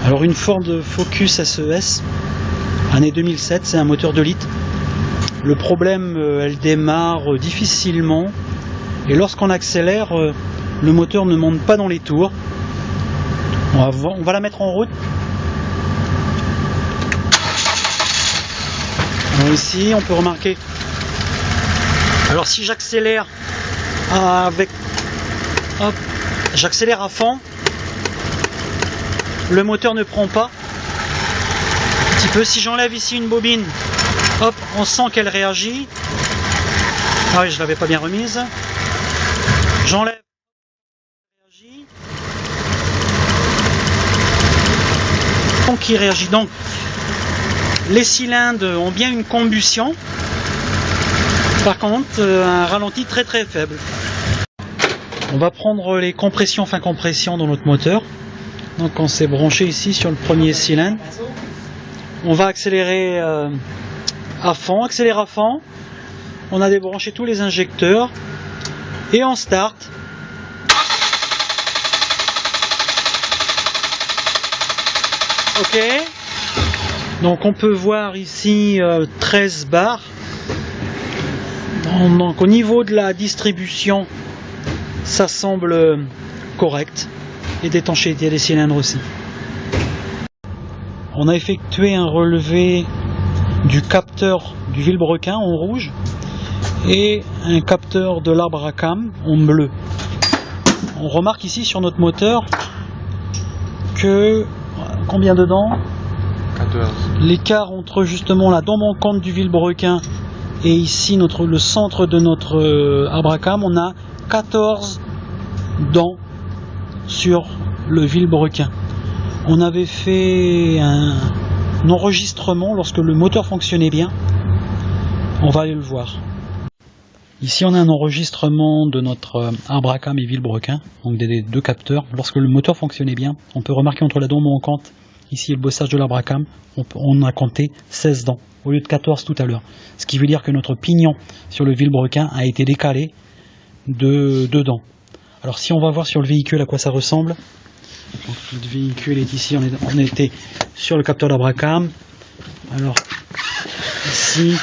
Alors une Ford Focus SES, année 2007, c'est un moteur 2 litres. Le problème, elle démarre difficilement et lorsqu'on accélère, le moteur ne monte pas dans les tours. On va la mettre en route. Alors ici, on peut remarquer. Alors si j'accélère j'accélère à fond, le moteur ne prend pas. Un petit peu. Si j'enlève ici une bobine, hop, on sent qu'elle réagit. Ah oui, je l'avais pas bien remise. J'enlève. Donc il réagit. Donc les cylindres ont bien une combustion. Par contre, un ralenti très très faible. On va prendre les compressions, fin compression dans notre moteur. Donc on s'est branché ici sur le premier cylindre. On va accélérer à fond, accélérer à fond. On a débranché tous les injecteurs et on start. Ok. Donc on peut voir ici 13 bars. Donc au niveau de la distribution, ça semble correct. Et d'étanchéité des cylindres aussi. On a effectué un relevé du capteur du vilebrequin en rouge et un capteur de l'arbre à cam en bleu. On remarque ici sur notre moteur que combien dedans? 14. L'écart entre justement la dent manquante du vilebrequin et ici le centre de notre arbre à cam, on a 14 dents sur le vilebrequin. On avait fait un enregistrement lorsque le moteur fonctionnait bien. On va aller le voir. Ici on a un enregistrement de notre arbre à cam et vilebrequin, donc des deux capteurs. Lorsque le moteur fonctionnait bien, on peut remarquer entre la dent manquante ici et le bossage de l'arbre à cam, on a compté 16 dents au lieu de 14 tout à l'heure. Ce qui veut dire que notre pignon sur le vilebrequin a été décalé de 2 dents. Alors si on va voir sur le véhicule à quoi ça ressemble. Donc, le véhicule est ici, on était sur le capteur d'arbre à cam. Alors ici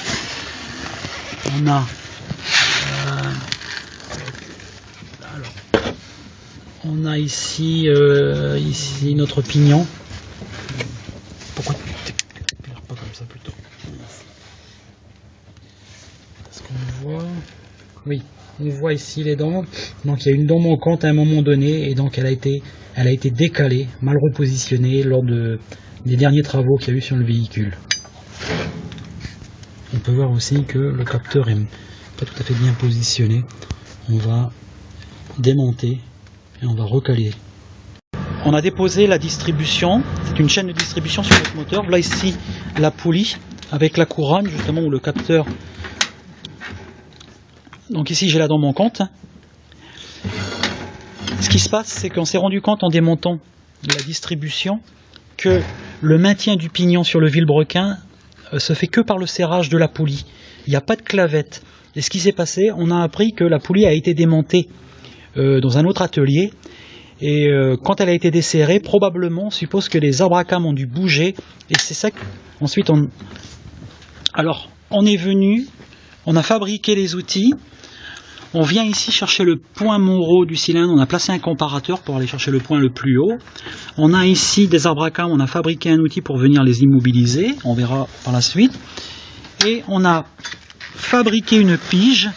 on a ici notre pignon. Pourquoi tu t'éclaires pas comme ça plutôt? Est-ce qu'on voit? Oui. On voit ici les dents, donc il y a une dent manquante à un moment donné et donc elle a été décalée, mal repositionnée lors des derniers travaux qu'il y a eu sur le véhicule. On peut voir aussi que le capteur est pas tout à fait bien positionné. On va démonter et on va recaler. On a déposé la distribution, c'est une chaîne de distribution sur notre moteur. Là ici la poulie avec la couronne justement où le capteur. Donc ici j'ai la dent manquante. Ce qui se passe, c'est qu'on s'est rendu compte en démontant la distribution que le maintien du pignon sur le vilebrequin se fait que par le serrage de la poulie. Il n'y a pas de clavette. Et ce qui s'est passé, on a appris que la poulie a été démontée dans un autre atelier. Et quand elle a été desserrée, probablement on suppose que les arbres à cam ont dû bouger. Et c'est ça qu'ensuite Alors on est venu, on a fabriqué les outils. On vient ici chercher le point Monroe du cylindre, on a placé un comparateur pour aller chercher le point le plus haut. On a ici des arbres à cam, on a fabriqué un outil pour venir les immobiliser, on verra par la suite. Et on a fabriqué une pige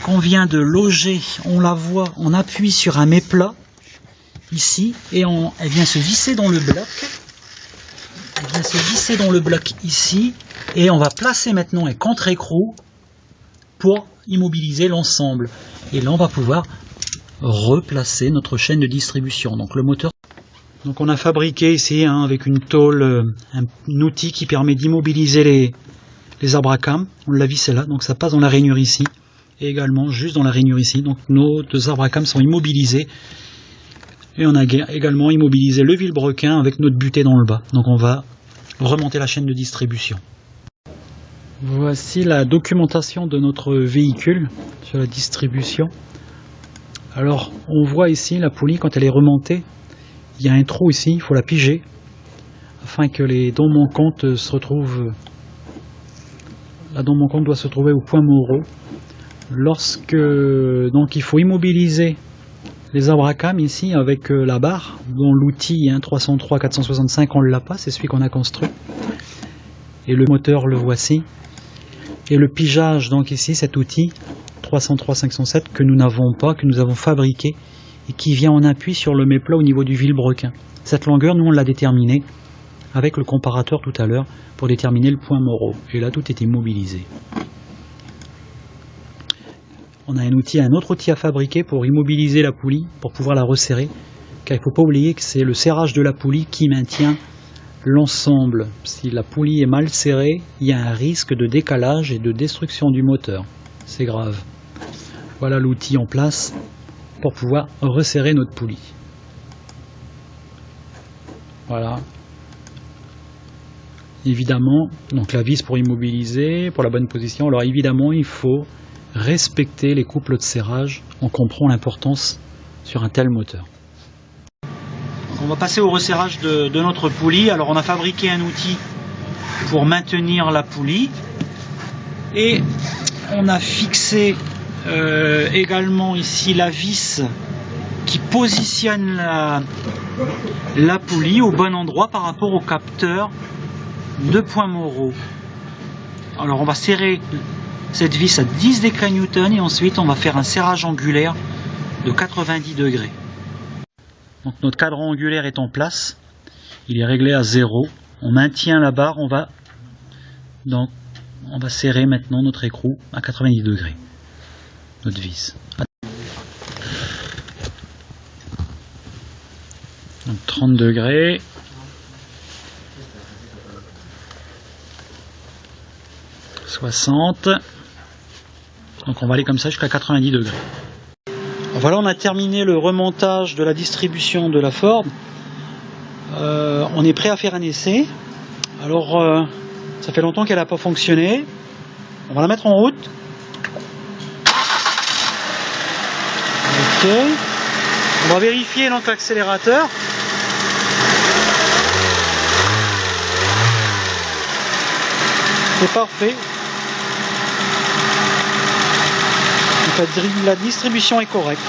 qu'on vient de loger, on la voit, on appuie sur un méplat, ici, et elle vient se visser dans le bloc. Elle vient se visser dans le bloc ici, et on va placer maintenant un contre-écrou pour immobiliser l'ensemble. Et là on va pouvoir replacer notre chaîne de distribution. Donc le moteur. Donc on a fabriqué ici avec une tôle un outil qui permet d'immobiliser les arbres à cam. On l'a vissé là, donc ça passe dans la rainure ici. Et également juste dans la rainure ici. Donc nos deux arbres à cam sont immobilisés. Et on a également immobilisé le vilebrequin avec notre butée dans le bas. Donc on va remonter la chaîne de distribution. Voici la documentation de notre véhicule sur la distribution. Alors on voit ici la poulie quand elle est remontée, il y a un trou ici, il faut la piger afin que les dons manquantes se retrouvent. La don manquante doit se trouver au point Moreau. Lorsque donc il faut immobiliser les abracams ici avec la barre, dont l'outil 303 465 on ne l'a pas, c'est celui qu'on a construit. Et le moteur le voici. Et le pigeage donc ici, cet outil 303 507 que nous n'avons pas, que nous avons fabriqué et qui vient en appui sur le méplat au niveau du vilebrequin. Cette longueur, nous on l'a déterminée avec le comparateur tout à l'heure pour déterminer le point Moreau. Et là tout est immobilisé. On a un autre outil à fabriquer pour immobiliser la poulie, pour pouvoir la resserrer, car il ne faut pas oublier que c'est le serrage de la poulie qui maintient l'ensemble. Si la poulie est mal serrée, il y a un risque de décalage et de destruction du moteur. C'est grave. Voilà l'outil en place pour pouvoir resserrer notre poulie. Voilà. Évidemment, donc la vis pour immobiliser, pour la bonne position. Alors évidemment, il faut respecter les couples de serrage. On comprend l'importance sur un tel moteur. Donc on va passer au resserrage de notre poulie. Alors on a fabriqué un outil pour maintenir la poulie et on a fixé également ici la vis qui positionne la poulie au bon endroit par rapport au capteur de point Moreau. Alors on va serrer cette vis à 10 degrés Newton et ensuite on va faire un serrage angulaire de 90 degrés. Donc notre cadran angulaire est en place, il est réglé à 0, on maintient la barre, on va serrer maintenant notre écrou à 90 degrés, notre vis. Donc 30 degrés. Donc on va aller comme ça jusqu'à 90 degrés. Voilà, on a terminé le remontage de la distribution de la Ford. On est prêt à faire un essai. Alors ça fait longtemps qu'elle n'a pas fonctionné. On va la mettre en route. Ok. On va vérifier donc l'accélérateur. C'est parfait. La distribution est correcte.